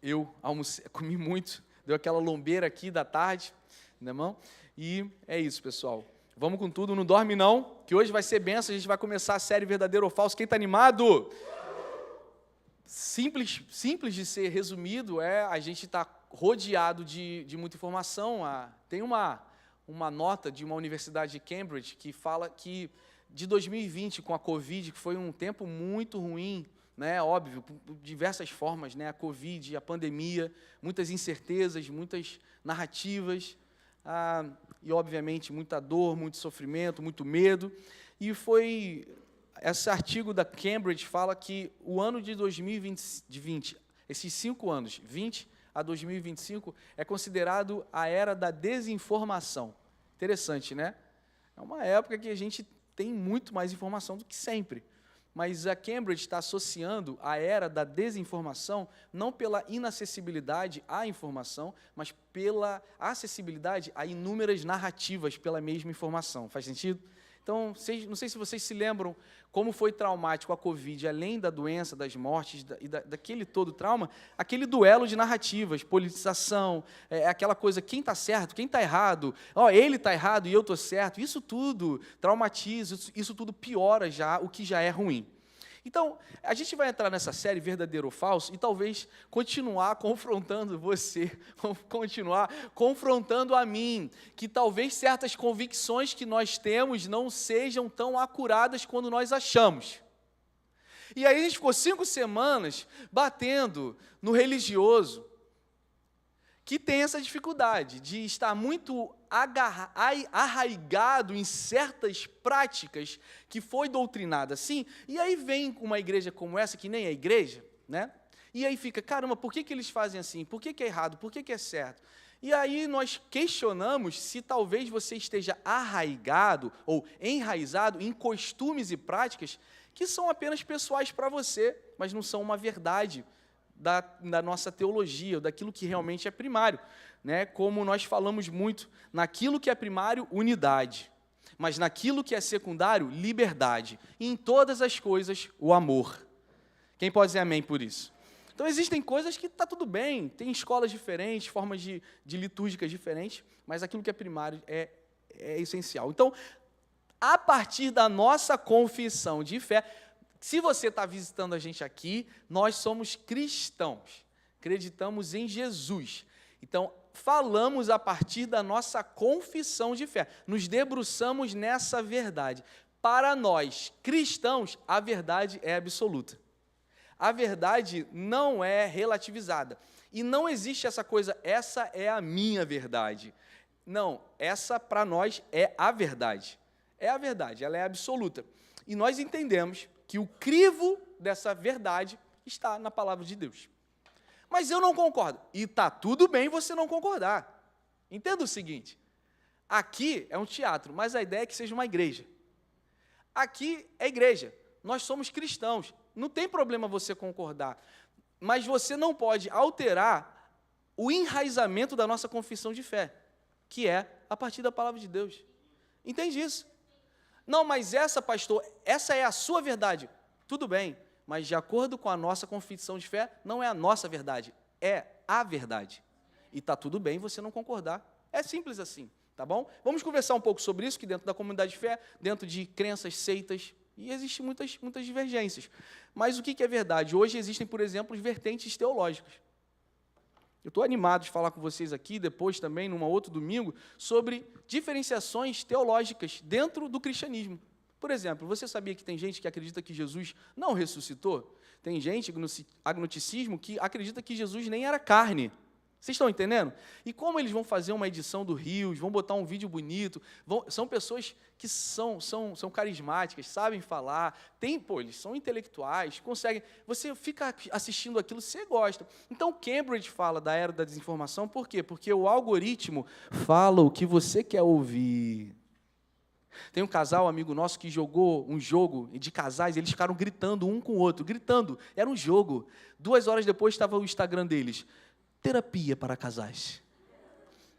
Eu comi muito, deu aquela lombeira aqui da tarde, né, irmão? E é isso, pessoal. Vamos com tudo, não dorme não, que hoje vai ser benção, a gente vai começar a série Verdadeiro ou Falso. Quem está animado? Simples de ser resumido, a gente está rodeado de muita informação. Tem uma nota de uma universidade de Cambridge que fala que de 2020, com a Covid, que foi um tempo muito ruim, né, óbvio, por diversas formas, né, a Covid, a pandemia, muitas incertezas, muitas narrativas, e, obviamente, muita dor, muito sofrimento, muito medo. E esse artigo da Cambridge fala que o ano de 2020, esses 5 anos, 20 a 2025, é considerado a era da desinformação. Interessante, né? É uma época que a gente tem muito mais informação do que sempre. Mas a Cambridge está associando a era da desinformação não pela inacessibilidade à informação, mas pela acessibilidade a inúmeras narrativas pela mesma informação. Faz sentido? Então, não sei se vocês se lembram como foi traumático a Covid, além da doença, das mortes e daquele todo trauma, aquele duelo de narrativas, politização, aquela coisa, quem está certo, quem está errado, ele está errado e eu estou certo, isso tudo traumatiza, isso tudo piora já o que já é ruim. Então, a gente vai entrar nessa série Verdadeiro ou Falso e talvez continuar confrontando você, continuar confrontando a mim, que talvez certas convicções que nós temos não sejam tão acuradas quando nós achamos. E aí a gente ficou 5 semanas batendo no religioso, que tem essa dificuldade de estar muito arraigado em certas práticas que foi doutrinada assim, e aí vem uma igreja como essa, que nem é igreja, né? E aí fica, caramba, por que eles fazem assim? Por que é errado? Por que é certo? E aí nós questionamos se talvez você esteja arraigado ou enraizado em costumes e práticas que são apenas pessoais para você, mas não são uma verdade da nossa teologia, ou daquilo que realmente é primário, né? Como nós falamos muito, naquilo que é primário, unidade, mas naquilo que é secundário, liberdade, e em todas as coisas, o amor. Quem pode dizer amém por isso? Então, existem coisas que está tudo bem, tem escolas diferentes, formas de litúrgicas diferentes, mas aquilo que é primário é essencial. Então, a partir da nossa confissão de fé, se você está visitando a gente aqui, nós somos cristãos, acreditamos em Jesus. Então, falamos a partir da nossa confissão de fé, nos debruçamos nessa verdade. Para nós, cristãos, a verdade é absoluta. A verdade não é relativizada. E não existe essa coisa, essa é a minha verdade. Não, essa para nós é a verdade. É a verdade, ela é absoluta. E nós entendemos que o crivo dessa verdade está na palavra de Deus. Mas eu não concordo. E está tudo bem você não concordar. Entenda o seguinte, aqui é um teatro, mas a ideia é que seja uma igreja. Aqui é igreja, nós somos cristãos, não tem problema você concordar, mas você não pode alterar o enraizamento da nossa confissão de fé, que é a partir da palavra de Deus. Entende isso? Não, mas pastor, essa é a sua verdade. Tudo bem, mas de acordo com a nossa confissão de fé, não é a nossa verdade, é a verdade. E está tudo bem você não concordar. É simples assim, tá bom? Vamos conversar um pouco sobre isso, que dentro da comunidade de fé, dentro de crenças, seitas, e existem muitas divergências. Mas o que é verdade? Hoje existem, por exemplo, vertentes teológicas. Eu estou animado de falar com vocês aqui, depois também, num outro domingo, sobre diferenciações teológicas dentro do cristianismo. Por exemplo, você sabia que tem gente que acredita que Jesus não ressuscitou? Tem gente, agnosticismo, que acredita que Jesus nem era carne. Vocês estão entendendo? E como eles vão fazer uma edição do Rios, vão botar um vídeo bonito, são pessoas que são carismáticas, sabem falar, eles são intelectuais, conseguem, você fica assistindo aquilo, você gosta. Então, Cambridge fala da era da desinformação, por quê? Porque o algoritmo fala o que você quer ouvir. Tem um casal, amigo nosso, que jogou um jogo de casais, eles ficaram gritando um com o outro, gritando, era um jogo. 2 horas depois estava o Instagram deles, terapia para casais.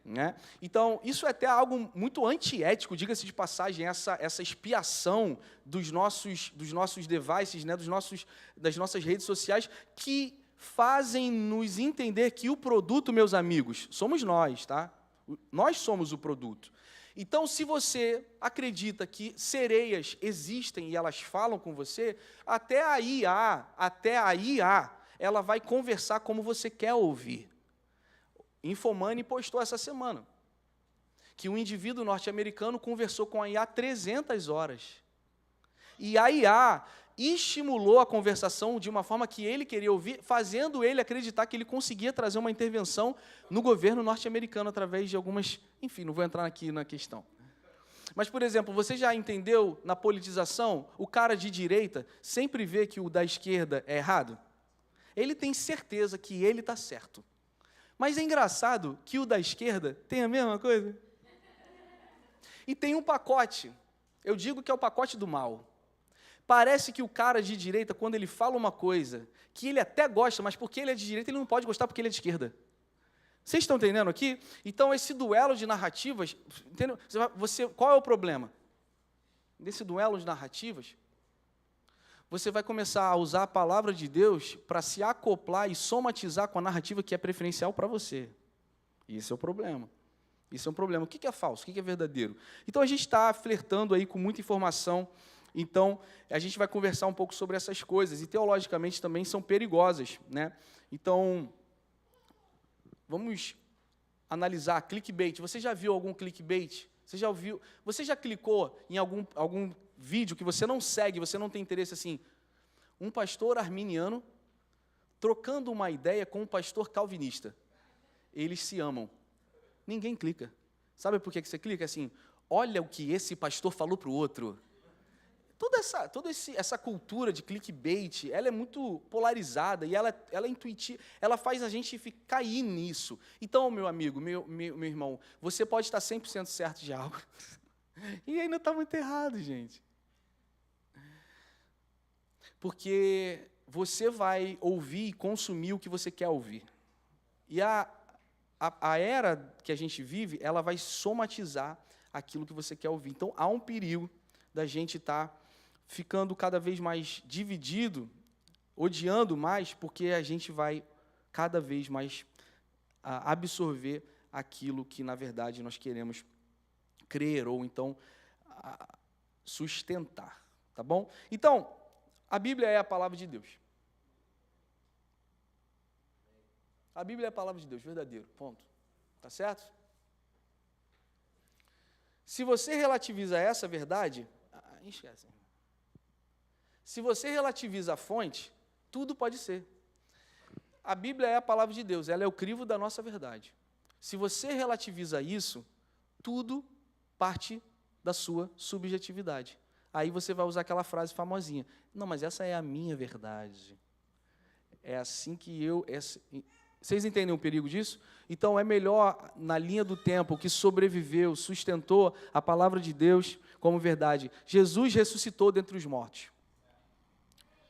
Né? Então, isso é até algo muito antiético, diga-se de passagem, essa expiação dos nossos devices, né, das nossas redes sociais, que fazem-nos entender que o produto, meus amigos, somos nós, tá? Nós somos o produto. Então, se você acredita que sereias existem e elas falam com você, até a IA, ela vai conversar como você quer ouvir. Infomani postou essa semana que um indivíduo norte-americano conversou com a IA 300 horas. E a IA estimulou a conversação de uma forma que ele queria ouvir, fazendo ele acreditar que ele conseguia trazer uma intervenção no governo norte-americano através de algumas... Enfim, não vou entrar aqui na questão. Mas, por exemplo, você já entendeu, na politização, o cara de direita sempre vê que o da esquerda é errado? Ele tem certeza que ele está certo. Mas é engraçado que o da esquerda tem a mesma coisa. E tem um pacote, eu digo que é o pacote do mal. Parece que o cara de direita, quando ele fala uma coisa, que ele até gosta, mas porque ele é de direita, ele não pode gostar porque ele é de esquerda. Vocês estão entendendo aqui? Então, esse duelo de narrativas, entendeu? Qual é o problema? Desse duelo de narrativas, você vai começar a usar a palavra de Deus para se acoplar e somatizar com a narrativa que é preferencial para você. E esse é o problema. Isso é um problema. O que é falso? O que é verdadeiro? Então, a gente está flertando aí com muita informação. Então, a gente vai conversar um pouco sobre essas coisas. E, teologicamente, também são perigosas, né? Então, vamos analisar clickbait. Você já viu algum clickbait? Você já clicou em algum vídeo que você não segue, você não tem interesse assim? Um pastor arminiano trocando uma ideia com um pastor calvinista. Eles se amam. Ninguém clica. Sabe por que você clica? Assim, olha o que esse pastor falou para o outro. Toda essa cultura de clickbait, ela é muito polarizada e ela é intuitiva, ela faz a gente cair nisso. Então, meu amigo, meu irmão, você pode estar 100% certo de algo e ainda está muito errado, gente. Porque você vai ouvir e consumir o que você quer ouvir. E a era que a gente vive, ela vai somatizar aquilo que você quer ouvir. Então, há um perigo da gente estar ficando cada vez mais dividido, odiando mais, porque a gente vai cada vez mais absorver aquilo que, na verdade, nós queremos crer ou, então, sustentar. Tá bom? Então, a Bíblia é a palavra de Deus. A Bíblia é a palavra de Deus, verdadeiro, ponto. Tá certo? Se você relativiza essa verdade, esquece. Se você relativiza a fonte, tudo pode ser. A Bíblia é a palavra de Deus, ela é o crivo da nossa verdade. Se você relativiza isso, tudo parte da sua subjetividade. Aí você vai usar aquela frase famosinha. Não, mas essa é a minha verdade. É assim que eu... Vocês entendem o perigo disso? Então, é melhor, na linha do tempo, que sobreviveu, sustentou a palavra de Deus como verdade. Jesus ressuscitou dentre os mortos.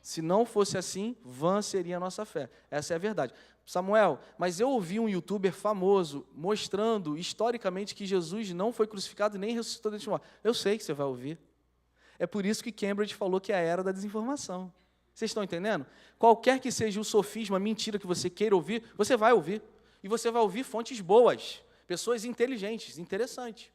Se não fosse assim, vã seria a nossa fé. Essa é a verdade. Samuel, mas eu ouvi um youtuber famoso mostrando, historicamente, que Jesus não foi crucificado e nem ressuscitou dentre os mortos. Eu sei que você vai ouvir. É por isso que Cambridge falou que é a era da desinformação. Vocês estão entendendo? Qualquer que seja o sofisma, a mentira que você queira ouvir, você vai ouvir. E você vai ouvir fontes boas, pessoas inteligentes, interessantes,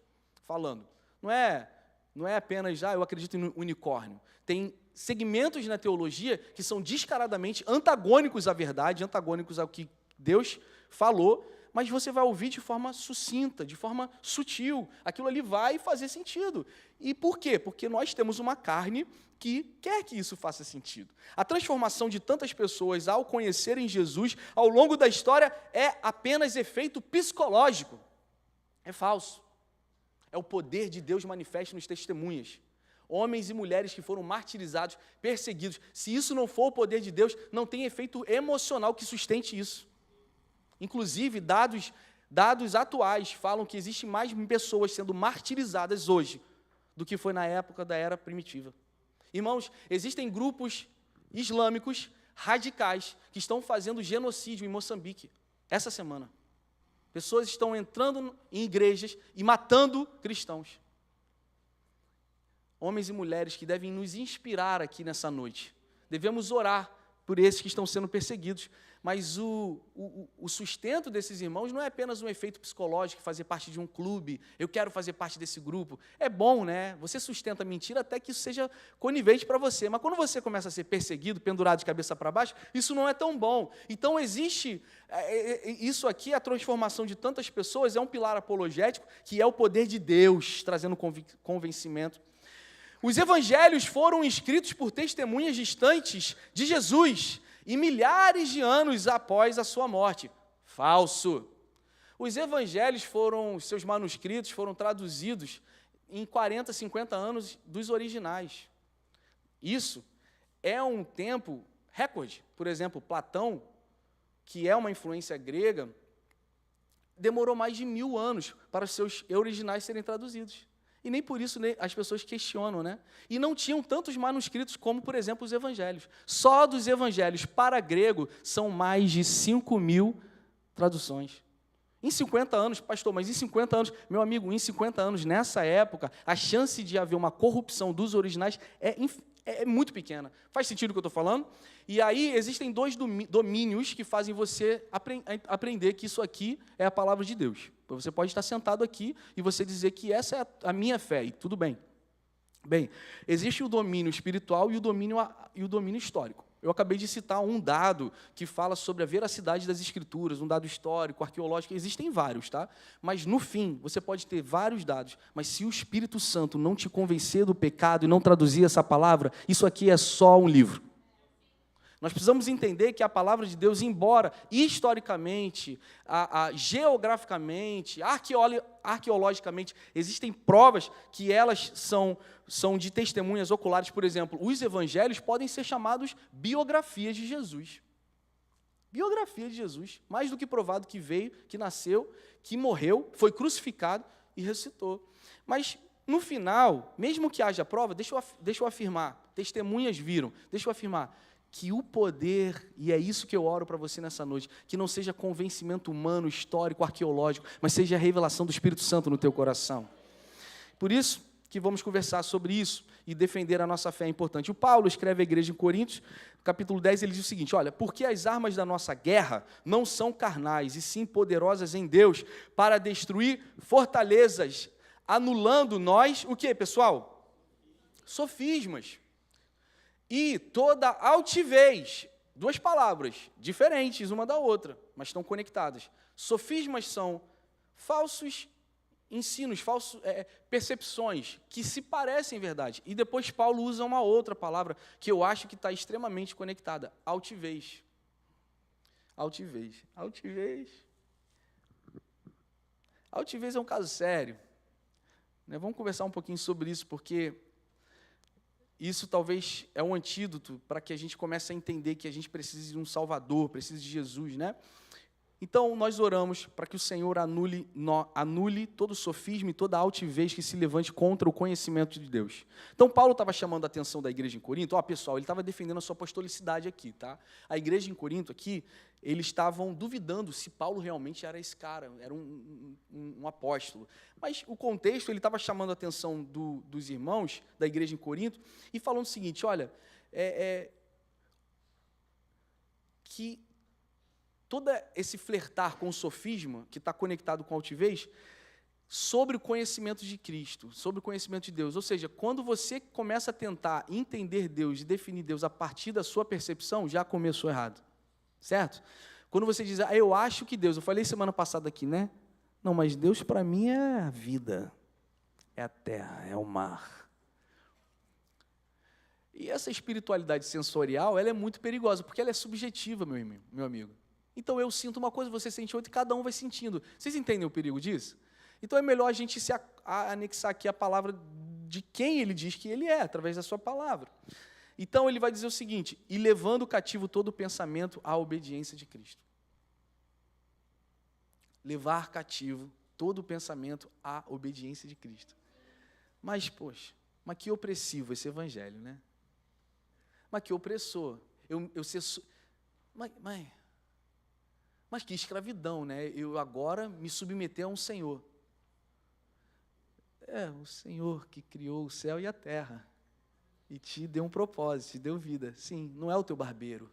falando. Não é apenas, eu acredito em unicórnio. Tem segmentos na teologia que são descaradamente antagônicos à verdade, antagônicos ao que Deus falou, mas você vai ouvir de forma sucinta, de forma sutil. Aquilo ali vai fazer sentido. E por quê? Porque nós temos uma carne que quer que isso faça sentido. A transformação de tantas pessoas ao conhecerem Jesus, ao longo da história, é apenas efeito psicológico. É falso. É o poder de Deus manifesto nos testemunhas. Homens e mulheres que foram martirizados, perseguidos. Se isso não for o poder de Deus, não tem efeito emocional que sustente isso. Inclusive, dados atuais falam que existem mais pessoas sendo martirizadas hoje do que foi na época da era primitiva. Irmãos, existem grupos islâmicos radicais que estão fazendo genocídio em Moçambique, essa semana. Pessoas estão entrando em igrejas e matando cristãos. Homens e mulheres que devem nos inspirar aqui nessa noite. Devemos orar por esses que estão sendo perseguidos. Mas o sustento desses irmãos não é apenas um efeito psicológico, fazer parte de um clube, eu quero fazer parte desse grupo. É bom, né? Você sustenta a mentira até que isso seja conivente para você. Mas quando você começa a ser perseguido, pendurado de cabeça para baixo, isso não é tão bom. Então existe, isso aqui, a transformação de tantas pessoas, é um pilar apologético, que é o poder de Deus, trazendo convencimento. Os evangelhos foram escritos por testemunhas distantes de Jesus, e milhares de anos após a sua morte. Falso. Os evangelhos seus manuscritos foram traduzidos em 40, 50 anos dos originais. Isso é um tempo recorde. Por exemplo, Platão, que é uma influência grega, demorou mais de 1000 anos para os seus originais serem traduzidos. E nem por isso as pessoas questionam, né? E não tinham tantos manuscritos como, por exemplo, os evangelhos. Só dos evangelhos para grego são mais de 5.000 traduções. Em 50 anos, pastor, mas em 50 anos, meu amigo, em 50 anos, nessa época, a chance de haver uma corrupção dos originais é muito pequena. Faz sentido o que eu estou falando? E aí existem 2 domínios que fazem você aprender que isso aqui é a palavra de Deus. Você pode estar sentado aqui e você dizer que essa é a minha fé, e tudo bem. Bem, existe o domínio espiritual e o domínio histórico. Eu acabei de citar um dado que fala sobre a veracidade das Escrituras, um dado histórico, arqueológico, existem vários, tá? Mas, no fim, você pode ter vários dados, mas se o Espírito Santo não te convencer do pecado e não traduzir essa palavra, isso aqui é só um livro. Nós precisamos entender que a palavra de Deus, embora historicamente, geograficamente, arqueologicamente, existem provas que elas são de testemunhas oculares. Por exemplo, os evangelhos podem ser chamados biografias de Jesus. Biografia de Jesus, mais do que provado que veio, que nasceu, que morreu, foi crucificado e ressuscitou. Mas, no final, mesmo que haja prova, deixa eu afirmar, testemunhas viram, deixa eu afirmar, que o poder, e é isso que eu oro para você nessa noite, que não seja convencimento humano, histórico, arqueológico, mas seja a revelação do Espírito Santo no teu coração. Por isso que vamos conversar sobre isso e defender a nossa fé é importante. O Paulo escreve à igreja em Coríntios, capítulo 10, ele diz o seguinte, olha, porque as armas da nossa guerra não são carnais, e sim poderosas em Deus, para destruir fortalezas, anulando nós, o que, pessoal? Sofismas. E toda altivez, 2 palavras diferentes uma da outra, mas estão conectadas. Sofismas são falsos ensinos, falsas percepções que se parecem verdade. E depois Paulo usa uma outra palavra que eu acho que está extremamente conectada, altivez. Altivez. Altivez. Altivez é um caso sério. Vamos conversar um pouquinho sobre isso, porque isso talvez é um antídoto para que a gente comece a entender que a gente precisa de um Salvador, precisa de Jesus, né? Então, nós oramos para que o Senhor anule todo o sofisma e toda a altivez que se levante contra o conhecimento de Deus. Então, Paulo estava chamando a atenção da igreja em Corinto. Pessoal, ele estava defendendo a sua apostolicidade aqui, tá? A igreja em Corinto aqui, eles estavam duvidando se Paulo realmente era esse cara, era um apóstolo. Mas o contexto, ele estava chamando a atenção dos irmãos da igreja em Corinto e falando o seguinte, olha, que todo esse flertar com o sofisma, que está conectado com a altivez, sobre o conhecimento de Cristo, sobre o conhecimento de Deus. Ou seja, quando você começa a tentar entender Deus e definir Deus a partir da sua percepção, já começou errado. Certo? Quando você diz, eu acho que Deus, eu falei semana passada aqui, né? Não, mas Deus para mim é a vida, é a terra, é o mar. E essa espiritualidade sensorial, ela é muito perigosa, porque ela é subjetiva, meu amigo. Então, eu sinto uma coisa, você sente outra, e cada um vai sentindo. Vocês entendem o perigo disso? Então, é melhor a gente se anexar aqui a palavra de quem ele diz que ele é, através da sua palavra. Então, ele vai dizer o seguinte, e levando cativo todo o pensamento à obediência de Cristo. Levar cativo todo o pensamento à obediência de Cristo. Mas, poxa, mas que opressivo esse evangelho, né? Mas que opressor. Mas que escravidão, né? Eu agora me submeter a um Senhor. O Senhor que criou o céu e a terra. E te deu um propósito, te deu vida. Sim, não é o teu barbeiro.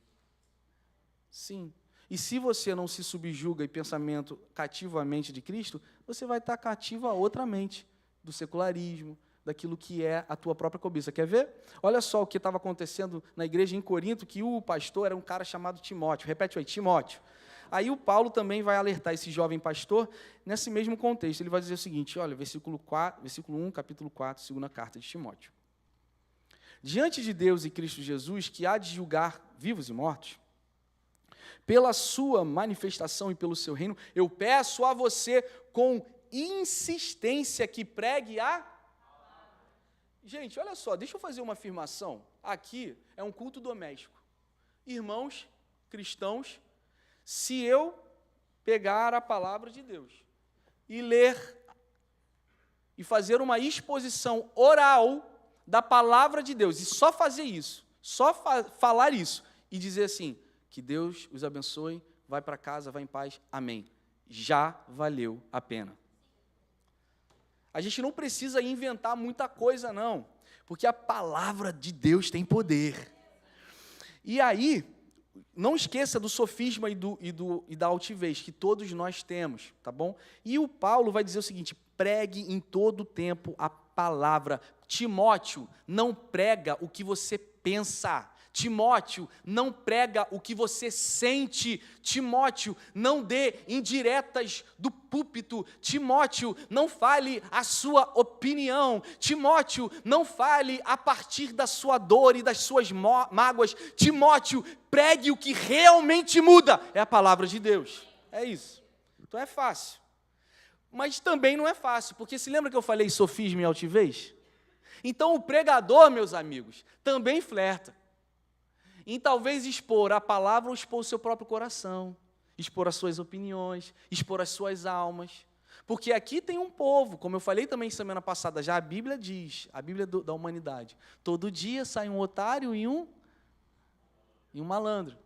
Sim. E se você não se subjuga em pensamento cativo à mente de Cristo, você vai estar cativo a outra mente, do secularismo, daquilo que é a tua própria cobiça. Quer ver? Olha só o que estava acontecendo na igreja em Corinto, que o pastor era um cara chamado Timóteo. Repete aí, Timóteo. Aí o Paulo também vai alertar esse jovem pastor nesse mesmo contexto. Ele vai dizer o seguinte, olha, versículo 1, capítulo 4, segunda carta de Timóteo. Diante de Deus e Cristo Jesus, que há de julgar vivos e mortos, pela sua manifestação e pelo seu reino, eu peço a você com insistência que pregue a... Gente, olha só, deixa eu fazer uma afirmação. Aqui é um culto doméstico. Irmãos cristãos, se eu pegar a palavra de Deus e ler e fazer uma exposição oral da palavra de Deus, e só fazer isso, só falar isso, e dizer assim, que Deus os abençoe, vai para casa, vai em paz, amém. Já valeu a pena. A gente não precisa inventar muita coisa, não, porque a palavra de Deus tem poder. E aí, não esqueça do sofisma e da altivez, que todos nós temos, tá bom? E o Paulo vai dizer o seguinte, pregue em todo o tempo a palavra. Timóteo, não prega o que você pensa. Timóteo, não prega o que você sente. Timóteo, não dê indiretas do púlpito. Timóteo, não fale a sua opinião. Timóteo, não fale a partir da sua dor e das suas mágoas. Timóteo, pregue o que realmente muda. É a palavra de Deus. É isso. Então é fácil. Mas também não é fácil, porque se lembra que eu falei sofisma e altivez? Então o pregador, meus amigos, também flerta em talvez expor a palavra ou expor o seu próprio coração, expor as suas opiniões, expor as suas almas. Porque aqui tem um povo, como eu falei também semana passada, já a Bíblia diz, a Bíblia da humanidade, todo dia sai um otário e um malandro.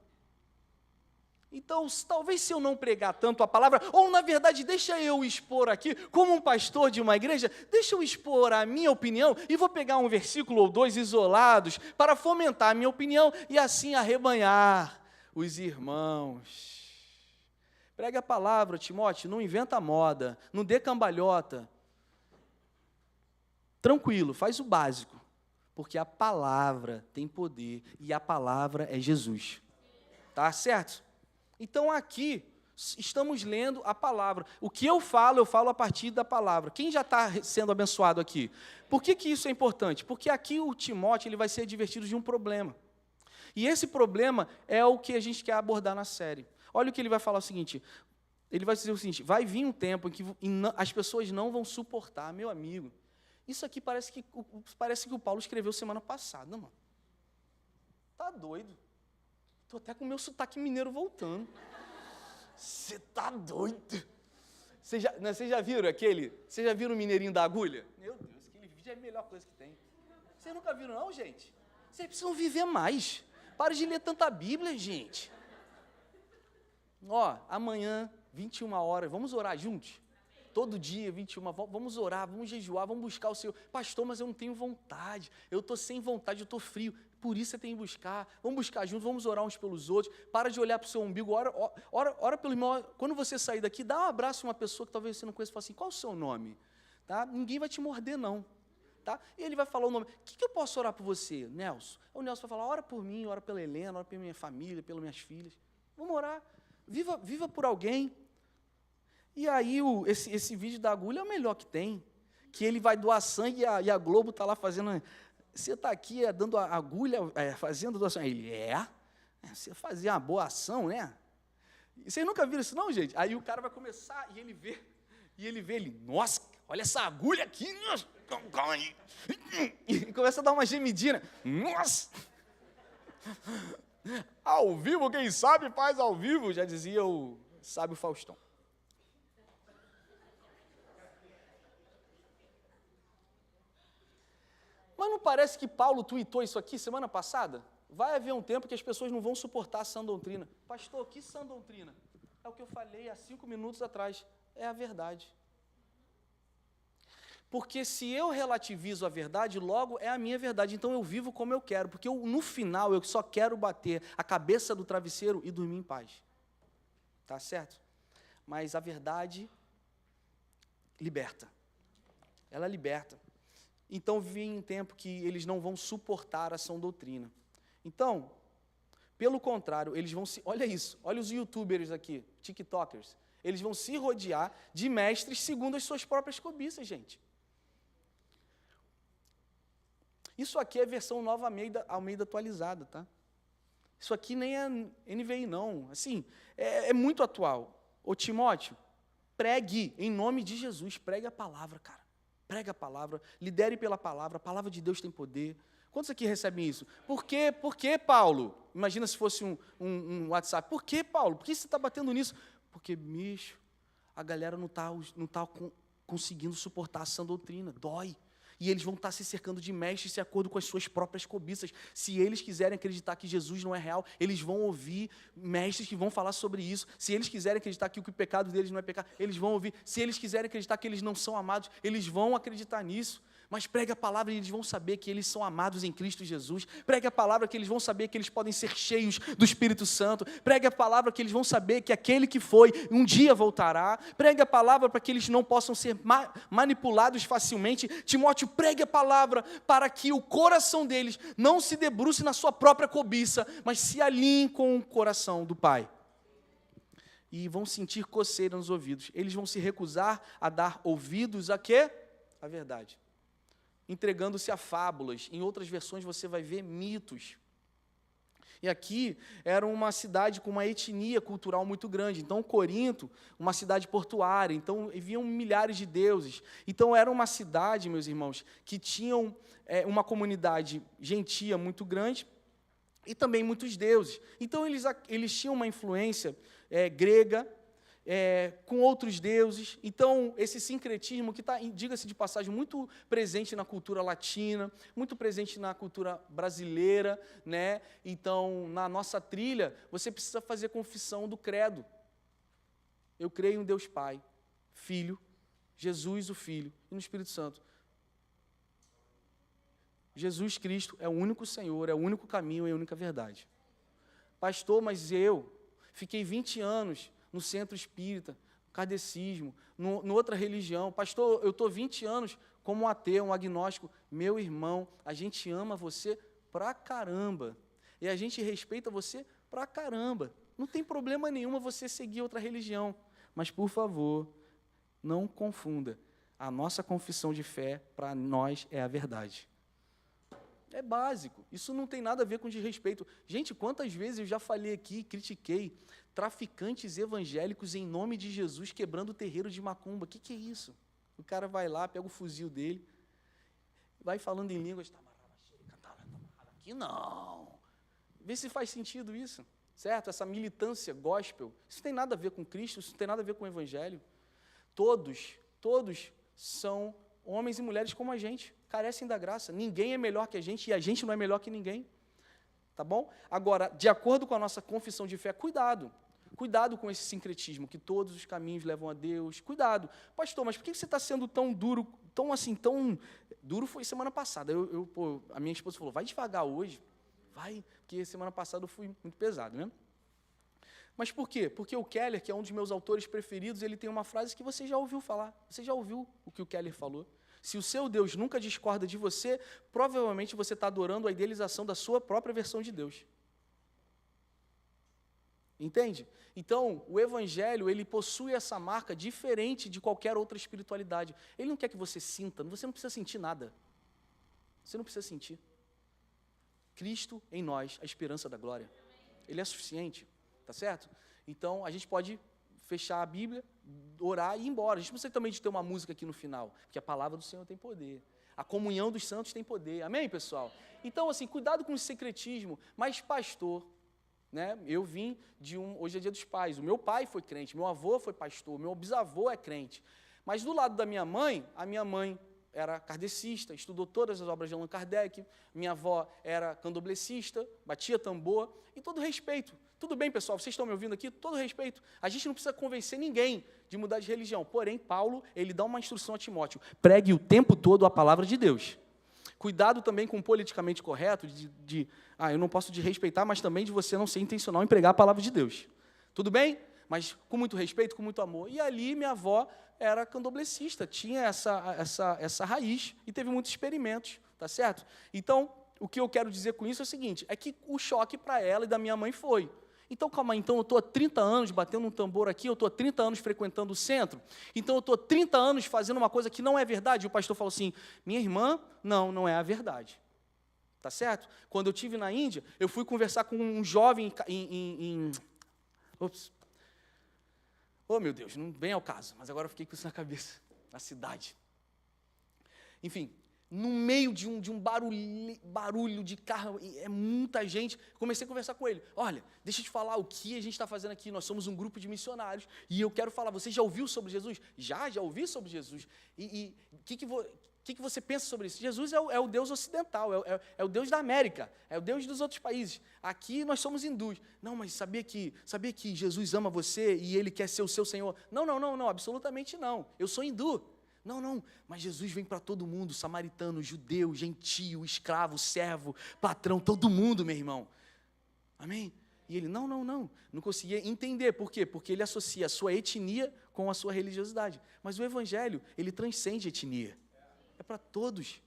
Então, talvez se eu não pregar tanto a palavra, ou na verdade, deixa eu expor aqui, como um pastor de uma igreja, deixa eu expor a minha opinião, e vou pegar um versículo ou dois isolados, para fomentar a minha opinião, e assim arrebanhar os irmãos. Pregue a palavra, Timóteo, não inventa moda, não dê cambalhota. Tranquilo, faz o básico, porque a palavra tem poder, e a palavra é Jesus. Tá certo? Então, aqui, estamos lendo a palavra. O que eu falo a partir da palavra. Quem já está sendo abençoado aqui? Por que isso é importante? Porque aqui o Timóteo ele vai ser advertido de um problema. E esse problema é o que a gente quer abordar na série. Olha o que ele vai falar o seguinte, ele vai dizer o seguinte, vai vir um tempo em que as pessoas não vão suportar, meu amigo. Isso aqui parece que o Paulo escreveu semana passada, mano. Tá doido. Estou até com o meu sotaque mineiro voltando. Você tá doido? Vocês já viram aquele? Vocês já viram o Mineirinho da Agulha? Meu Deus, aquele vídeo é a melhor coisa que tem. Vocês nunca viram não, gente? Vocês precisam viver mais. Para de ler tanta Bíblia, gente. Ó, amanhã, 21 horas, vamos orar juntos? Todo dia, 21, vamos orar, vamos jejuar, vamos buscar o Senhor. Pastor, mas eu não tenho vontade, eu estou sem vontade, eu estou frio. Por isso você tem que buscar, vamos buscar juntos, vamos orar uns pelos outros. Para de olhar para o seu umbigo, ora pelo irmão. Quando você sair daqui, dá um abraço a uma pessoa que talvez você não conheça e fala assim, qual o seu nome? Tá? Ninguém vai te morder, não. Tá? E ele vai falar o nome. O que eu posso orar por você, Nelson? O Nelson vai falar, ora por mim, ora pela Helena, ora pela minha família, pelas minhas filhas. Vamos orar. Viva por alguém. E aí, esse vídeo da agulha é o melhor que tem. Que ele vai doar sangue e a Globo está lá fazendo... Você está aqui dando a agulha, fazendo doação. Ele, você fazia uma boa ação, né? Vocês nunca viram isso não, gente? Aí o cara vai começar e ele vê, nossa, olha essa agulha aqui. E começa a dar uma gemidinha. Nossa! Ao vivo, quem sabe faz ao vivo, já dizia o sábio Faustão. Mas não parece que Paulo tuitou isso aqui semana passada? Vai haver um tempo que as pessoas não vão suportar a sã doutrina. Pastor, que sã doutrina? É o que eu falei há 5 minutos atrás. É a verdade. Porque se eu relativizo a verdade, logo é a minha verdade. Então eu vivo como eu quero, porque no final eu só quero bater a cabeça do travesseiro e dormir em paz. Tá certo? Mas a verdade liberta. Ela liberta. Então vem um tempo que eles não vão suportar a sã doutrina. Então, pelo contrário, eles vão se... Olha isso, olha os youtubers aqui, tiktokers. Eles vão se rodear de mestres segundo as suas próprias cobiças, gente. Isso aqui é a versão nova Almeida atualizada, tá? Isso aqui nem é NVI, não. Assim, é muito atual. Ô Timóteo, pregue em nome de Jesus, pregue a palavra, cara. Pregue a palavra, lidere pela palavra, a palavra de Deus tem poder. Quantos aqui recebem isso? Por que, Paulo? Imagina se fosse um WhatsApp. Por que, Paulo? Por que você está batendo nisso? Porque, bicho, a galera não tá conseguindo suportar a sã doutrina, dói. E eles vão estar se cercando de mestres de acordo com as suas próprias cobiças. Se eles quiserem acreditar que Jesus não é real, eles vão ouvir mestres que vão falar sobre isso. Se eles quiserem acreditar que o pecado deles não é pecado, eles vão ouvir. Se eles quiserem acreditar que eles não são amados, eles vão acreditar nisso. Mas pregue a palavra e eles vão saber que eles são amados em Cristo Jesus. Pregue a palavra que eles vão saber que eles podem ser cheios do Espírito Santo. Pregue a palavra que eles vão saber que aquele que foi, um dia voltará. Pregue a palavra para que eles não possam ser manipulados facilmente. Timóteo, pregue a palavra para que o coração deles não se debruce na sua própria cobiça, mas se alinhe com o coração do Pai. E vão sentir coceira nos ouvidos. Eles vão se recusar a dar ouvidos a quê? A verdade. Entregando-se a fábulas. Em outras versões você vai ver mitos. E aqui era uma cidade com uma etnia cultural muito grande. Então, Corinto, uma cidade portuária. Então, haviam milhares de deuses. Então, era uma cidade, meus irmãos, que tinham uma comunidade gentia muito grande e também muitos deuses. Então, eles tinham uma influência grega, com outros deuses. Então, esse sincretismo que está, diga-se de passagem, muito presente na cultura latina, muito presente na cultura brasileira, né? Então, na nossa trilha, você precisa fazer confissão do credo. Eu creio em Deus Pai, Filho, Jesus o Filho e no Espírito Santo. Jesus Cristo é o único Senhor, é o único caminho e a única verdade. Pastor, mas eu fiquei 20 anos no centro espírita, kardecismo, no outra religião. Pastor, eu estou 20 anos como um ateu, um agnóstico. Meu irmão, a gente ama você pra caramba. E a gente respeita você pra caramba. Não tem problema nenhum você seguir outra religião. Mas, por favor, não confunda. A nossa confissão de fé, para nós, é a verdade. É básico. Isso não tem nada a ver com desrespeito. Gente, quantas vezes eu já falei aqui, critiquei traficantes evangélicos em nome de Jesus quebrando o terreiro de macumba. O que é isso? O cara vai lá, pega o fuzil dele, vai falando em línguas. Aqui não. Vê se faz sentido isso, certo? Essa militância gospel. Isso não tem nada a ver com Cristo, isso não tem nada a ver com o Evangelho. Todos são homens e mulheres como a gente, carecem da graça. Ninguém é melhor que a gente e a gente não é melhor que ninguém. Tá bom? Agora, de acordo com a nossa confissão de fé, cuidado. Cuidado com esse sincretismo, que todos os caminhos levam a Deus. Cuidado. Pastor, mas por que você está sendo tão duro, tão assim, tão... Duro foi semana passada. A minha esposa falou, vai devagar hoje. Vai, porque semana passada eu fui muito pesado, né? Mas por quê? Porque o Keller, que é um dos meus autores preferidos, ele tem uma frase que você já ouviu falar. Você já ouviu o que o Keller falou. Se o seu Deus nunca discorda de você, provavelmente você está adorando a idealização da sua própria versão de Deus. Entende? Então, o Evangelho, ele possui essa marca diferente de qualquer outra espiritualidade. Ele não quer que você sinta, você não precisa sentir nada. Você não precisa sentir. Cristo em nós, a esperança da glória. Ele é suficiente, tá certo? Então, a gente pode fechar a Bíblia, orar e ir embora. A gente não precisa também de ter uma música aqui no final, porque a palavra do Senhor tem poder. A comunhão dos santos tem poder. Amém, pessoal? Então, assim, cuidado com o secretismo. Mas, pastor, né, eu vim hoje é dia dos pais. O meu pai foi crente, meu avô foi pastor, meu bisavô é crente. Mas do lado da minha mãe, a minha mãe era kardecista, estudou todas as obras de Allan Kardec, minha avó era candomblessista, batia tambor, e todo respeito, Tudo bem, pessoal, vocês estão me ouvindo aqui? Todo respeito, a gente não precisa convencer ninguém de mudar de religião. Porém, Paulo, ele dá uma instrução a Timóteo: pregue o tempo todo a palavra de Deus. Cuidado também com o politicamente correto, eu não posso respeitar, mas também de você não ser intencional em pregar a palavra de Deus. Tudo bem? Mas com muito respeito, com muito amor. E ali minha avó era candomblessista, tinha essa raiz e teve muitos experimentos, tá certo? Então, o que eu quero dizer com isso é o seguinte, é que o choque para ela e da minha mãe foi: então, calma aí, então eu estou há 30 anos batendo um tambor aqui, eu estou há 30 anos frequentando o centro, então eu estou há 30 anos fazendo uma coisa que não é verdade. E o pastor falou assim: minha irmã, não é a verdade. Tá certo? Quando eu estive na Índia, eu fui conversar com um jovem oh, meu Deus, não vem ao caso, mas agora eu fiquei com isso na cabeça. Na cidade. Enfim, no meio de um barulho de carro, é muita gente, comecei a conversar com ele. Olha, deixa eu te falar o que a gente está fazendo aqui. Nós somos um grupo de missionários e eu quero falar: você já ouviu sobre Jesus? Já ouvi sobre Jesus. E o que você pensa sobre isso? Jesus é o Deus ocidental, é o Deus da América, é o Deus dos outros países. Aqui nós somos hindus. Não, mas sabia que Jesus ama você e Ele quer ser o seu Senhor? Não, absolutamente não. Eu sou hindu. Não, mas Jesus vem para todo mundo: samaritano, judeu, gentio, escravo, servo, patrão, todo mundo, meu irmão. Amém? E ele, não conseguia entender. Por quê? Porque ele associa a sua etnia com a sua religiosidade. Mas o evangelho, ele transcende etnia. É para todos.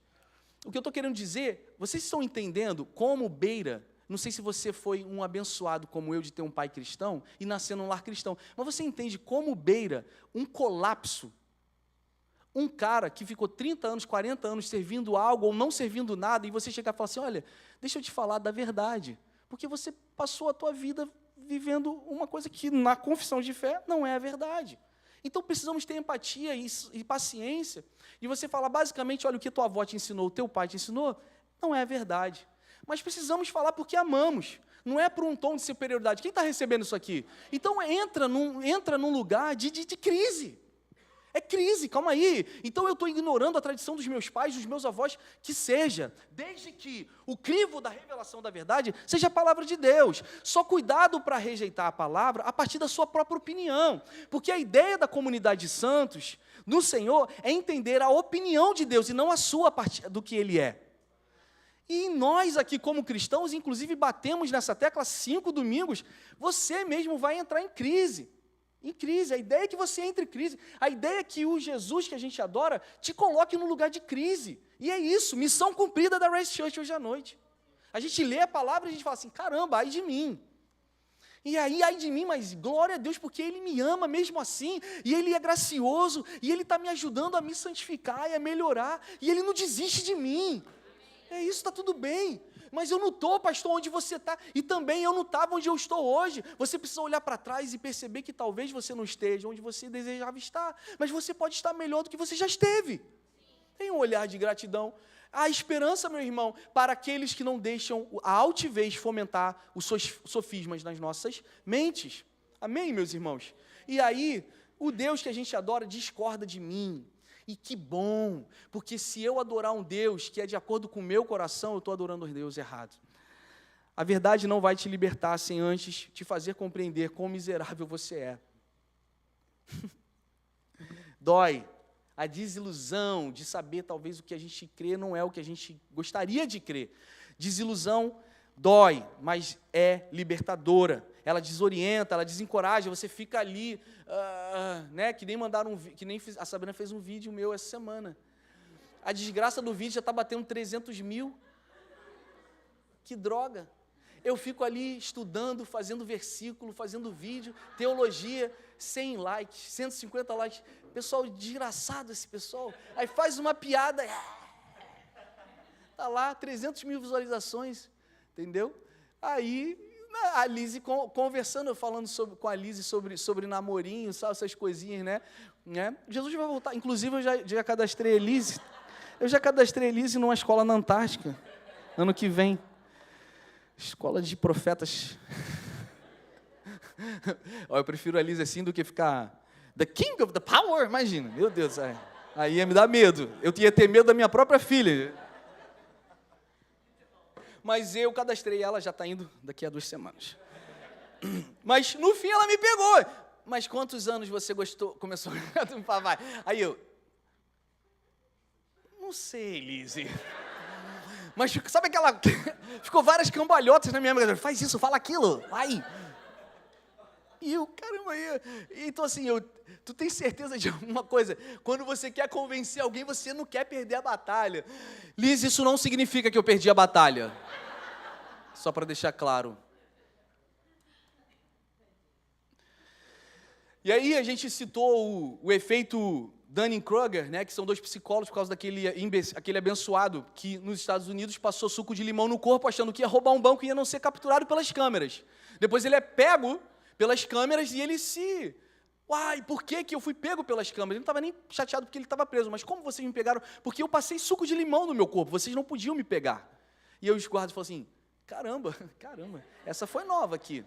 O que eu estou querendo dizer, vocês estão entendendo como Beira, não sei se você foi um abençoado como eu de ter um pai cristão e nascer num lar cristão, mas você entende como Beira, um colapso, um cara que ficou 30 anos, 40 anos servindo algo ou não servindo nada, e você chegar e falar assim: olha, deixa eu te falar da verdade, porque você passou a tua vida vivendo uma coisa que na confissão de fé não é a verdade. Então precisamos ter empatia e paciência, e você falar basicamente: olha, o que tua avó te ensinou, o teu pai te ensinou, não é a verdade. Mas precisamos falar porque amamos, não é por um tom de superioridade. Quem está recebendo isso aqui? Então entra num lugar de crise. É crise, calma aí. Então eu estou ignorando a tradição dos meus pais, dos meus avós, que seja, desde que o crivo da revelação da verdade seja a palavra de Deus. Só cuidado para rejeitar a palavra a partir da sua própria opinião, porque a ideia da comunidade de santos, no Senhor, é entender a opinião de Deus e não a sua a partir do que Ele é. E nós aqui como cristãos, inclusive batemos nessa tecla 5 domingos, você mesmo vai entrar em crise. A ideia é que você entre em crise, a ideia é que o Jesus que a gente adora te coloque no lugar de crise, e é isso, missão cumprida da Race Church hoje à noite. A gente lê a palavra e a gente fala assim: caramba, ai de mim. E aí, ai de mim, mas glória a Deus, porque Ele me ama mesmo assim, e Ele é gracioso, e Ele está me ajudando a me santificar e a melhorar, e Ele não desiste de mim. É isso, está tudo bem. Mas eu não estou, pastor, onde você está, e também eu não estava onde eu estou hoje. Você precisa olhar para trás e perceber que talvez você não esteja onde você desejava estar, mas você pode estar melhor do que você já esteve. Tem um olhar de gratidão. Há esperança, meu irmão, para aqueles que não deixam a altivez fomentar os sofismas nas nossas mentes. Amém, meus irmãos? E aí, o Deus que a gente adora discorda de mim. E que bom, porque se eu adorar um Deus que é de acordo com o meu coração, eu estou adorando um Deus errado. A verdade não vai te libertar sem antes te fazer compreender quão miserável você é. Dói a desilusão de saber talvez o que a gente crê não é o que a gente gostaria de crer. Desilusão dói, mas é libertadora. Ela desorienta, ela desencoraja, você fica ali, né? Que nem a Sabrina fez um vídeo meu essa semana. A desgraça do vídeo já está batendo 300 mil. Que droga! Eu fico ali estudando, fazendo versículo, fazendo vídeo, teologia, 100 likes, 150 likes. Pessoal, desgraçado esse pessoal. Aí faz uma piada, está lá, 300 mil visualizações, entendeu? Aí a Lise conversando, falando com a Lise sobre namorinho, sabe, essas coisinhas, né? Jesus vai voltar. Inclusive, eu já cadastrei a Lise. Eu já cadastrei a Lise numa escola na Antártica, ano que vem. Escola de profetas. Eu prefiro a Lise assim do que ficar the king of the power, imagina. Meu Deus, aí ia me dar medo. Eu ia ter medo da minha própria filha. Mas eu cadastrei ela, já está indo daqui a 2 semanas. Mas no fim ela me pegou. Mas quantos anos você começou a trunfar? Vai. Aí eu, não sei, Lise. Mas sabe aquela... Ficou várias cambalhotas na minha mente. Faz isso, fala aquilo, vai. E eu, caramba, então assim, tu tem certeza de alguma coisa? Quando você quer convencer alguém, você não quer perder a batalha. Liz, isso não significa que eu perdi a batalha. Só para deixar claro. E aí a gente citou o efeito Dunning-Kruger, né, que são 2 psicólogos por causa aquele abençoado que nos Estados Unidos passou suco de limão no corpo achando que ia roubar um banco e ia não ser capturado pelas câmeras. Depois ele é pego pelas câmeras e ele se... Uai, por que eu fui pego pelas câmeras? Ele não estava nem chateado porque ele estava preso, mas como vocês me pegaram? Porque eu passei suco de limão no meu corpo, vocês não podiam me pegar. E aí os guardas falaram assim, caramba, essa foi nova aqui.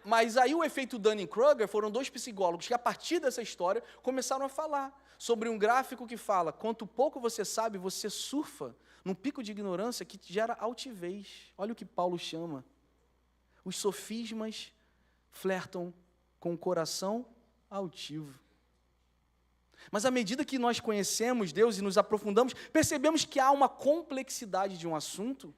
Mas aí o efeito Dunning-Kruger foram 2 psicólogos que a partir dessa história começaram a falar sobre um gráfico que fala, quanto pouco você sabe, você surfa num pico de ignorância que gera altivez. Olha o que Paulo chama. Os sofismas flertam com o coração altivo. Mas à medida que nós conhecemos Deus e nos aprofundamos, percebemos que há uma complexidade de um assunto,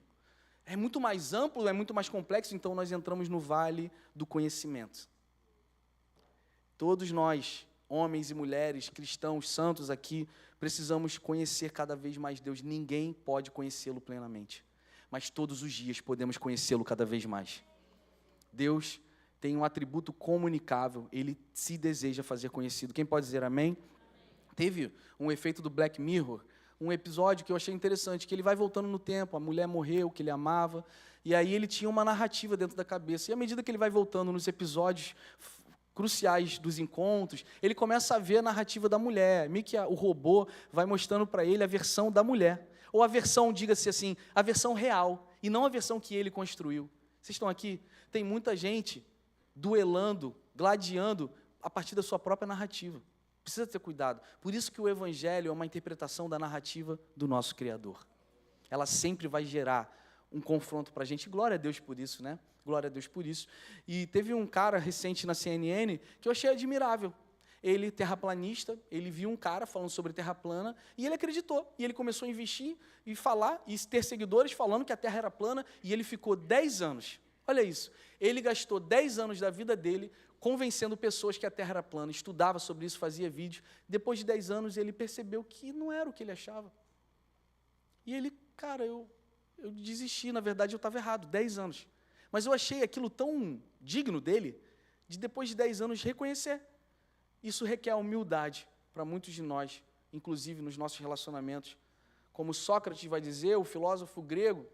é muito mais amplo, é muito mais complexo, então nós entramos no vale do conhecimento. Todos nós, homens e mulheres, cristãos, santos aqui, precisamos conhecer cada vez mais Deus. Ninguém pode conhecê-lo plenamente, mas todos os dias podemos conhecê-lo cada vez mais. Deus tem um atributo comunicável, Ele se deseja fazer conhecido. Quem pode dizer amém? Teve um efeito do Black Mirror, um episódio que eu achei interessante, que ele vai voltando no tempo, a mulher morreu, que ele amava, e aí ele tinha uma narrativa dentro da cabeça, e à medida que ele vai voltando nos episódios cruciais dos encontros, ele começa a ver a narrativa da mulher, meio que o robô vai mostrando para ele a versão da mulher, ou a versão, diga-se assim, a versão real, e não a versão que ele construiu. Vocês estão aqui? Tem muita gente duelando, gladiando, a partir da sua própria narrativa. Precisa ter cuidado. Por isso que o Evangelho é uma interpretação da narrativa do nosso Criador. Ela sempre vai gerar um confronto para a gente. Glória a Deus por isso, né? Glória a Deus por isso. E teve um cara recente na CNN que eu achei admirável. Ele, terraplanista, ele viu um cara falando sobre terra plana e ele acreditou. E ele começou a investir e falar, e ter seguidores falando que a Terra era plana, e ele ficou 10 anos. Olha isso. Ele gastou 10 anos da vida dele convencendo pessoas que a Terra era plana, estudava sobre isso, fazia vídeos. Depois de 10 anos, ele percebeu que não era o que ele achava. E ele, cara, eu desisti, na verdade eu estava errado, 10 anos. Mas eu achei aquilo tão digno dele, de depois de 10 anos reconhecer. Isso requer humildade para muitos de nós, inclusive nos nossos relacionamentos. Como Sócrates vai dizer, o filósofo grego,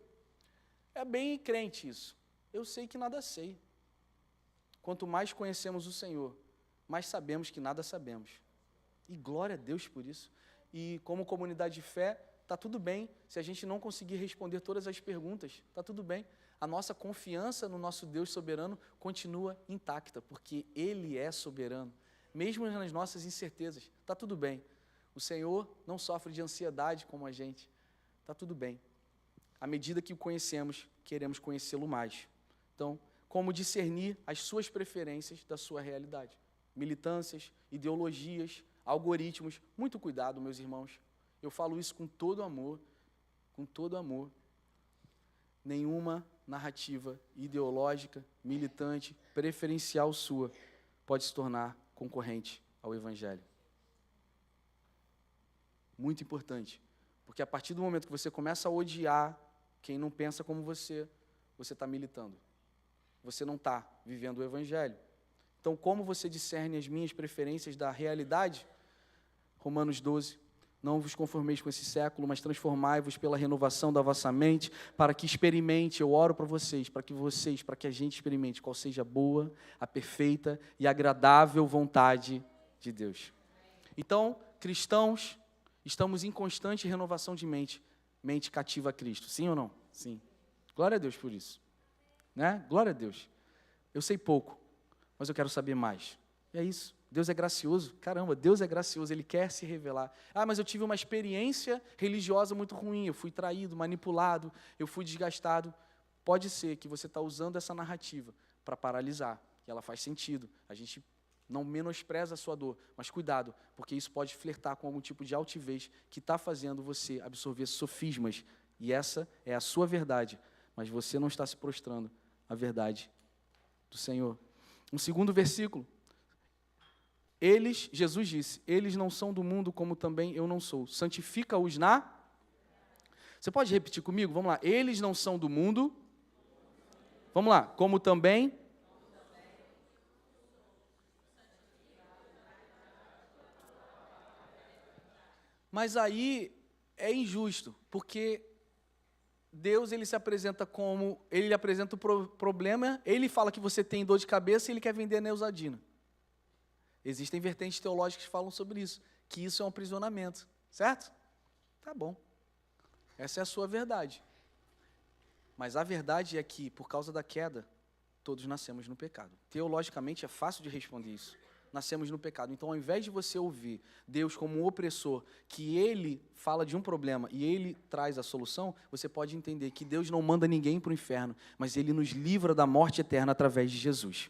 é bem crente isso. Eu sei que nada sei. Quanto mais conhecemos o Senhor, mais sabemos que nada sabemos. E glória a Deus por isso. E como comunidade de fé, está tudo bem se a gente não conseguir responder todas as perguntas. Está tudo bem. A nossa confiança no nosso Deus soberano continua intacta, porque Ele é soberano. Mesmo nas nossas incertezas, está tudo bem. O Senhor não sofre de ansiedade como a gente. Está tudo bem. À medida que o conhecemos, queremos conhecê-lo mais. Então, como discernir as suas preferências da sua realidade. Militâncias, ideologias, algoritmos. Muito cuidado, meus irmãos. Eu falo isso com todo amor, com todo amor. Nenhuma narrativa ideológica, militante, preferencial sua pode se tornar concorrente ao Evangelho. Muito importante, porque a partir do momento que você começa a odiar quem não pensa como você está militando. Você não está vivendo o Evangelho. Então, como você discerne as minhas preferências da realidade? Romanos 12, não vos conformeis com esse século, mas transformai-vos pela renovação da vossa mente, para que experimente, eu oro para vocês, para que a gente experimente qual seja a boa, a perfeita e agradável vontade de Deus. Então, cristãos, estamos em constante renovação de mente, mente cativa a Cristo, sim ou não? Sim. Glória a Deus por isso. Né? Glória a Deus. Eu sei pouco, mas eu quero saber mais. E é isso. Deus é gracioso. Caramba, Deus é gracioso. Ele quer se revelar. Ah, mas eu tive uma experiência religiosa muito ruim. Eu fui traído, manipulado, eu fui desgastado. Pode ser que você está usando essa narrativa para paralisar, que ela faz sentido. A gente não menospreza a sua dor, mas cuidado, porque isso pode flertar com algum tipo de altivez que está fazendo você absorver sofismas. E essa é a sua verdade, mas você não está se prostrando à verdade do Senhor. Um segundo versículo. Jesus disse, eles não são do mundo como também eu não sou. Santifica-os na... Você pode repetir comigo? Vamos lá. Eles não são do mundo. Vamos lá. Como também... Mas aí é injusto, porque Deus, ele se apresenta como, ele apresenta o problema, ele fala que você tem dor de cabeça e ele quer vender a Neosaldina. Existem vertentes teológicas que falam sobre isso, que isso é um aprisionamento, certo? Tá bom. Essa é a sua verdade. Mas a verdade é que, por causa da queda, todos nascemos no pecado. Teologicamente é fácil de responder isso. Nascemos no pecado. Então, ao invés de você ouvir Deus como um opressor, que Ele fala de um problema e Ele traz a solução, você pode entender que Deus não manda ninguém para o inferno, mas Ele nos livra da morte eterna através de Jesus.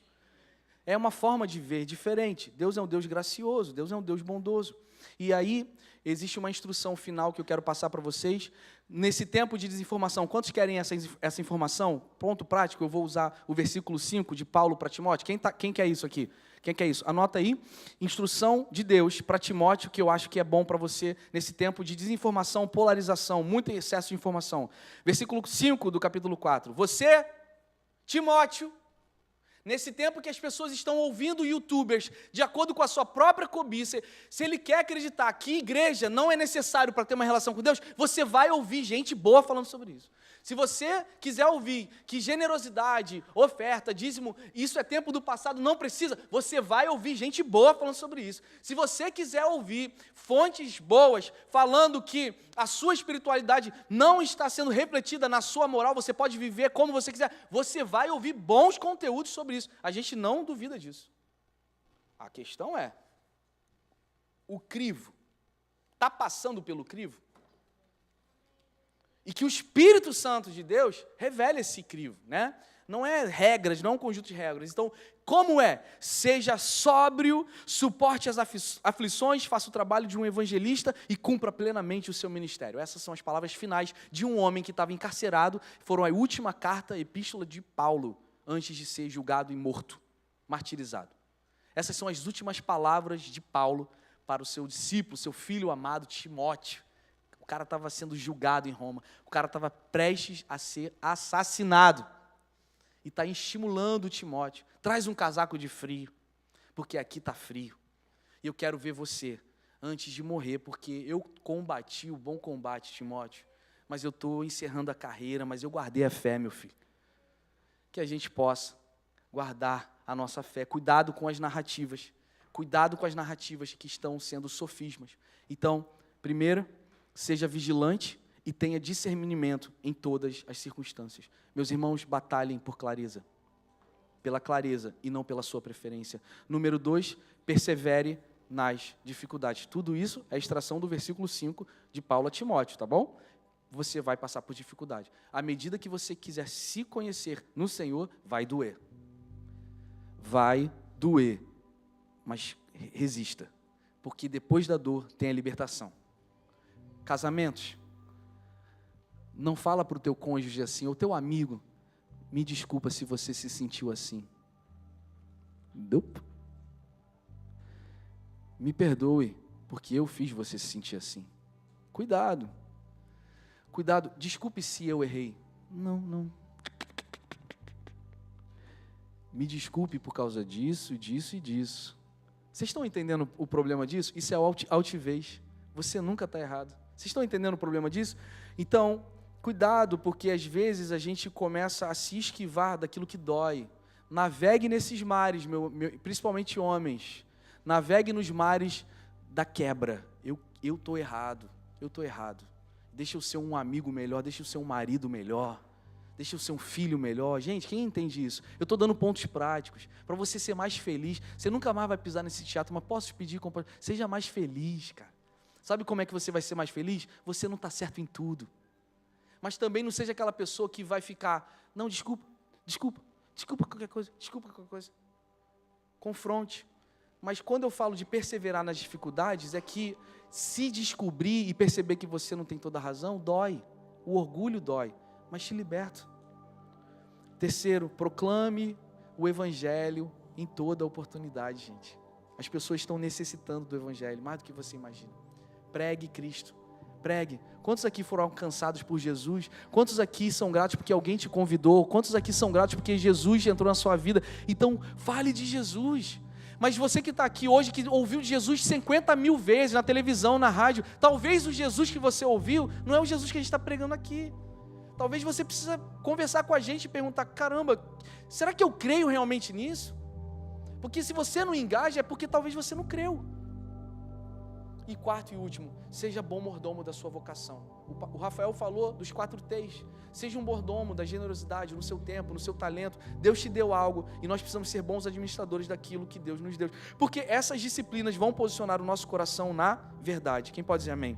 É uma forma de ver diferente. Deus é um Deus gracioso, Deus é um Deus bondoso. E aí, existe uma instrução final que eu quero passar para vocês. Nesse tempo de desinformação, quantos querem essa informação? Ponto prático, eu vou usar o versículo 5 de Paulo para Timóteo. Quem quer isso aqui? Quem quer isso? Anota aí, instrução de Deus para Timóteo, que eu acho que é bom para você nesse tempo de desinformação, polarização, muito excesso de informação. Versículo 5 do capítulo 4. Você, Timóteo, nesse tempo que as pessoas estão ouvindo youtubers de acordo com a sua própria cobiça, se ele quer acreditar que igreja não é necessário para ter uma relação com Deus, você vai ouvir gente boa falando sobre isso. Se você quiser ouvir que generosidade, oferta, dízimo, isso é tempo do passado, não precisa, você vai ouvir gente boa falando sobre isso. Se você quiser ouvir fontes boas falando que a sua espiritualidade não está sendo refletida na sua moral, você pode viver como você quiser, você vai ouvir bons conteúdos sobre isso. A gente não duvida disso. A questão é, o crivo está passando pelo crivo? E que o Espírito Santo de Deus revele esse crivo, né? Não é regras, não é um conjunto de regras. Então, como é? Seja sóbrio, suporte as aflições, faça o trabalho de um evangelista e cumpra plenamente o seu ministério. Essas são as palavras finais de um homem que estava encarcerado, foram a última carta, epístola de Paulo, antes de ser julgado e morto, martirizado. Essas são as últimas palavras de Paulo para o seu discípulo, seu filho amado Timóteo. O cara estava sendo julgado em Roma, o cara estava prestes a ser assassinado. E está estimulando o Timóteo, traz um casaco de frio, porque aqui está frio. E eu quero ver você antes de morrer, porque eu combati o bom combate, Timóteo, mas eu estou encerrando a carreira, mas eu guardei a fé, meu filho. Que a gente possa guardar a nossa fé. Cuidado com as narrativas que estão sendo sofismas. Então, primeiro, seja vigilante e tenha discernimento em todas as circunstâncias. Meus irmãos, batalhem por clareza. Pela clareza e não pela sua preferência. Número 2, persevere nas dificuldades. Tudo isso é a extração do versículo 5 de Paulo a Timóteo, tá bom? Você vai passar por dificuldade. À medida que você quiser se conhecer no Senhor, vai doer. Vai doer. Mas resista. Porque depois da dor tem a libertação. Casamentos, não fala para o teu cônjuge assim, ou teu amigo, me desculpa se você se sentiu assim. Me perdoe, porque eu fiz você se sentir assim. Cuidado, desculpe se eu errei. Não. Me desculpe por causa disso, disso e disso. Vocês estão entendendo o problema disso? Isso é altivez. Você nunca está errado. Vocês estão entendendo o problema disso? Então, cuidado, porque às vezes a gente começa a se esquivar daquilo que dói. Navegue nesses mares, principalmente homens. Navegue nos mares da quebra. Eu estou errado. Deixa eu ser um amigo melhor, deixa eu ser um marido melhor. Deixa eu ser um filho melhor. Gente, quem entende isso? Eu estou dando pontos práticos para você ser mais feliz. Você nunca mais vai pisar nesse teatro, mas posso te pedir, seja mais feliz, cara. Sabe como é que você vai ser mais feliz? Você não está certo em tudo. Mas também não seja aquela pessoa que vai ficar Não, desculpa qualquer coisa. Confronte. Mas quando eu falo de perseverar nas dificuldades, é que se descobrir e perceber que você não tem toda a razão, dói. O orgulho dói, mas te liberta. Terceiro, proclame o evangelho em toda oportunidade, gente. As pessoas estão necessitando do evangelho, mais do que você imagina. Pregue Cristo. Pregue. Quantos aqui foram alcançados por Jesus? Quantos aqui são gratos porque alguém te convidou? Quantos aqui são gratos porque Jesus entrou na sua vida? Então, fale de Jesus. Mas você que está aqui hoje, que ouviu de Jesus 50 mil vezes, na televisão, na rádio, talvez o Jesus que você ouviu, não é o Jesus que a gente está pregando aqui. Talvez você precisa conversar com a gente e perguntar, caramba, será que eu creio realmente nisso? Porque se você não engaja, é porque talvez você não creu. E quarto e último, seja bom mordomo da sua vocação. O Rafael falou dos 4 T's. Seja um mordomo da generosidade, no seu tempo, no seu talento. Deus te deu algo e nós precisamos ser bons administradores daquilo que Deus nos deu. Porque essas disciplinas vão posicionar o nosso coração na verdade. Quem pode dizer amém?